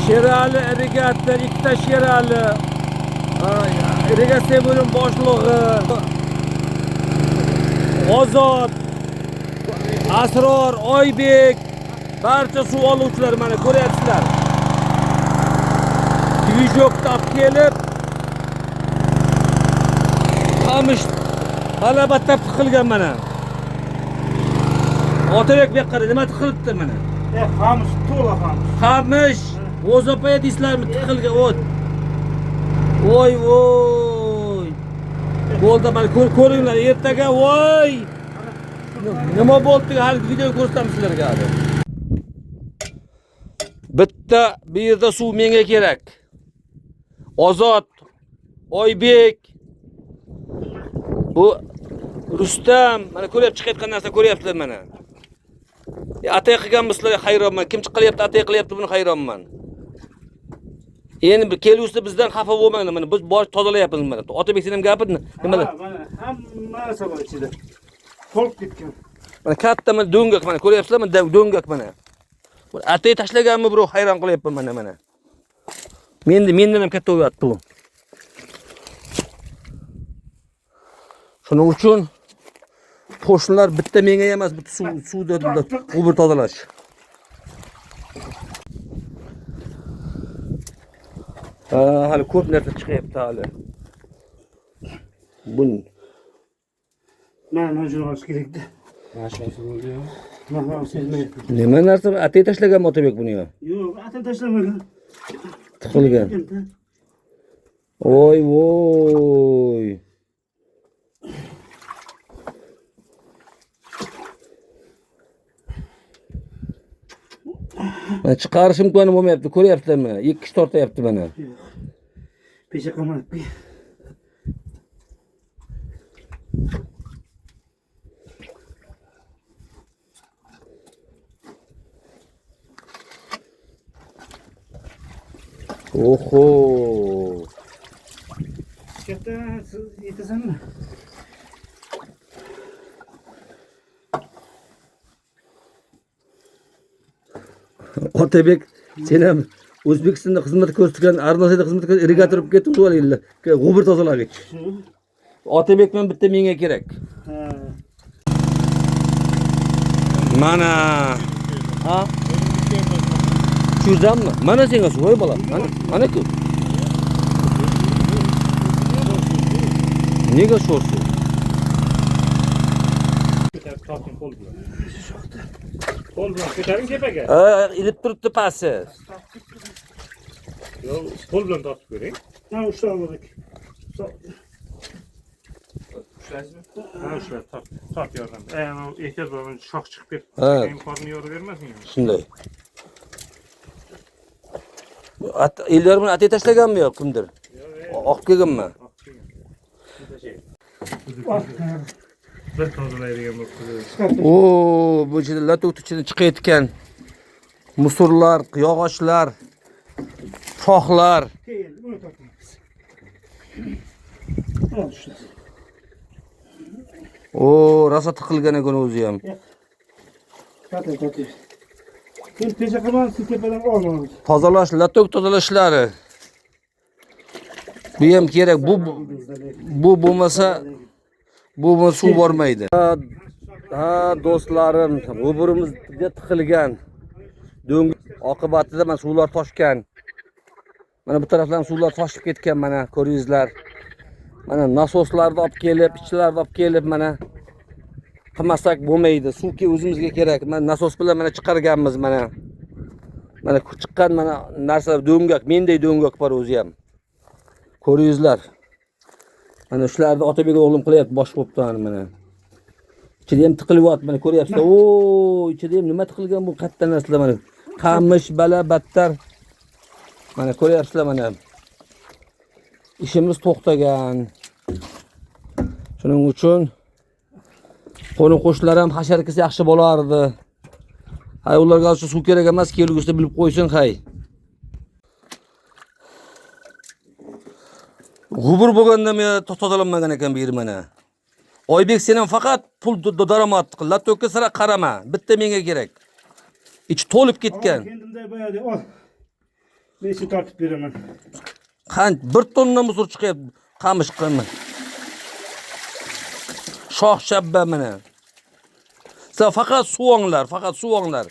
Sherali irrigator, ikkita Sherali. Irrigatsiya bo'lim boshlig'i. Ozod, Asror, Oybek, barcha suv oluvchilar mana ko'ryapsizlar. Dvijokda olib kelib, qamish g'alabatda tiqilgan mana. Otabek bu yoqqa nima tiqilibdi mana? Qamish, to'la qamish. Qamish, o'zopaya deysizlarmi tiqilgan o't. Voy voy. Bo'ldi mana ko'ringlar ertaga voy. Nima bo'ldi? Hali video ko'rsatamiz sizlarga hali. Bitta bu yerda suv menga kerak. Ozod, Oybek, bu Rustam, mana ko'rib chiqayotgan narsa ko'ryapsizlar mana. Atay qilganmisizlar, hayronman. Kim qilyapti, atay qilyapti, buni hayronman. Endi keluvchi bizdan xafa bo'lmanglar, mana biz bosh tozalayapmiz mana. Otabek sen ham gapirdi, nimalar? Mana hamma narsa bor ichida. To'lib ketgan. Mana katta mana do'ngak mana ko'ryapsizlar, mana do'ngak mana. Bu atay tashlaganmi bro, hayron qilyapman mana. Mendan ham katta bo'lyapti bu. Shuning uchun qo'shnilar bitta menga emas, bitta suvda qubur tozalash. Hali ko'p narsa chiqyapti hali. Bun. Mana jo'rash kerakda. Mashasi bo'ldi-yu. Mana sezmayapti. Nima narsa atay tashlagan Otabek buni yo? Yo'q, atay tashlamagan. Tiqilgan. Voy voy. Mana chiqarishim ko'ni bo'lmayapti, ko'ryapsizlarmi? Ikki kishi tortayapti mana. Pesha qolmadi. Oho. Katta yetasanmi? Otabek, sen ham O'zbekistonda xizmat ko'rsatgan, Arnasida xizmat ko'rsatgan irrigator bo'lib ketding o'g'linglar. G'ubur tozalagich. Otabek men bitta menga kerak. Mana. Ha? Shu'zammi? Mana senga suv, voy bolam. Mana-ku. Nega sho'rsiz? Qo'l bilan ko'taring tepaga. Ilib turibdi pasi. Yo'q, qo'l bilan tortib ko'ring. Ha, ushladik. Ushlasizmi? Ha, ushlab, tort yordam. Ehtiyot bilan shox chiqib ketdi. Keyin qorni yorib bermasinmi? Shunday. Ellar buni atay tashlaganmi yo kimdir? Oqib kelganmi? Bir tozalaydigan bo'lib. Bu ichida latuk ichidan chiqayotgan musorlar, yog'ochlar, shoxlar. Keyin buni tortamiz. Rosa tiqilgan ekan o'zi ham. Torting. Keyin pesha qilib tepadan olamiz. Tozalash, latuk tozalashlari. Bu ham kerak. Bu bo'lmasa bu suv bormaydi. Ha do'stlarim, g'uburimizga tiqilgan. Do'ng oqibatida mana suvlar toshgan. Mana bu tarafdan suvlar toshib ketgan mana ko'ringizlar. Mana nasoslarni olib kelib, ichlarni olib kelib mana qilmasak bo'lmaydi. Suvki o'zimizga kerak. Mana nasos bilan mana chiqarganmiz mana. Mana chiqqan mana narsalar do'ngak, menday do'ngak bor o'zi ham. Ko'ringizlar. Mana shularni Otabek o'g'lim qilyapti, bosh bo'pti mana. Ichida ham tiqilyapti, mana ko'ryapsizlar. Ichida ham nima tiqilgan bu katta narsalar mana. Qamish, bala, battar. Mana ko'ryapsizlar mana. Ishimiz to'xtagan. Shuning uchun qo'ni-qo'shnilar ham hasharkasi yaxshi bo'lardi. Hay ularga suv kerak emas, kelgusida bilib qo'ysin, hay. G'ubur bo'lganda men tozalanmagan ekan bu yer mana. Oybek sen ham faqat pul daromad qil. Latokka sira qarama. Bitta menga kerak. İç to'lib ketgan. Kendimde bayağı ol. Neyse tartib beraman. Qancha 1 tonna musor chiqyapti qamish qimi. Shox shabba bilan. Siz faqat suvonglar, faqat suvonglar.